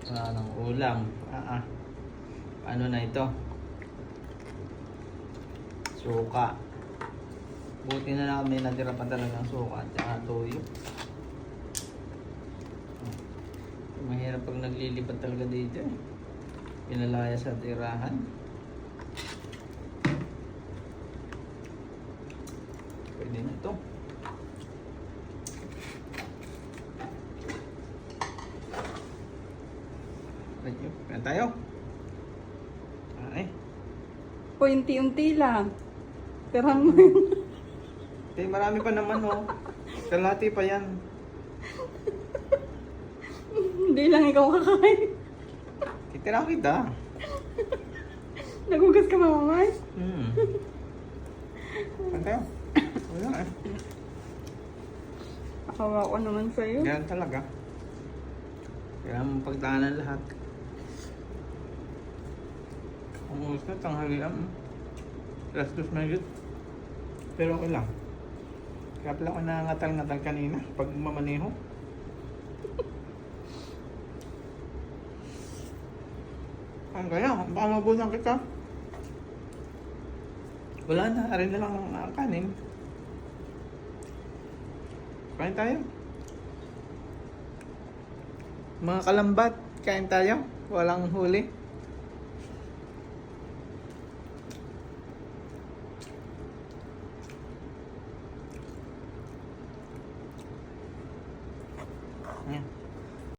Wala ng ulam. Ano na ito? Suka. Buti na lang may natira pa talagang suka at saka toyo. Mahirap pag naglilipat talaga dito eh. Pinalaya sa tirahan. Pwede na ito. Kaya tayo. Ay. Unti-unti lang. Tirang mo. Marami pa naman oh. Kalahati pa yan. Hindi lang ikaw kakain. Titira kita. Nagugas ka mamamay? Kaya tayo. Wala eh. Akawa ko naman sa'yo. Ganyan talaga. Kailangan mong pagdaanan lahat. Ang ulos na, tanghalian. Last dos na yun. Pero okay lang. Kaya pala ako nangangatal-ngatal kanina pag mamaneho. Ang kaya, baka mabunan kita. Wala na, arin na lang ang kanin. Kain tayo. Mga kalambat, kain tayo. Walang huli.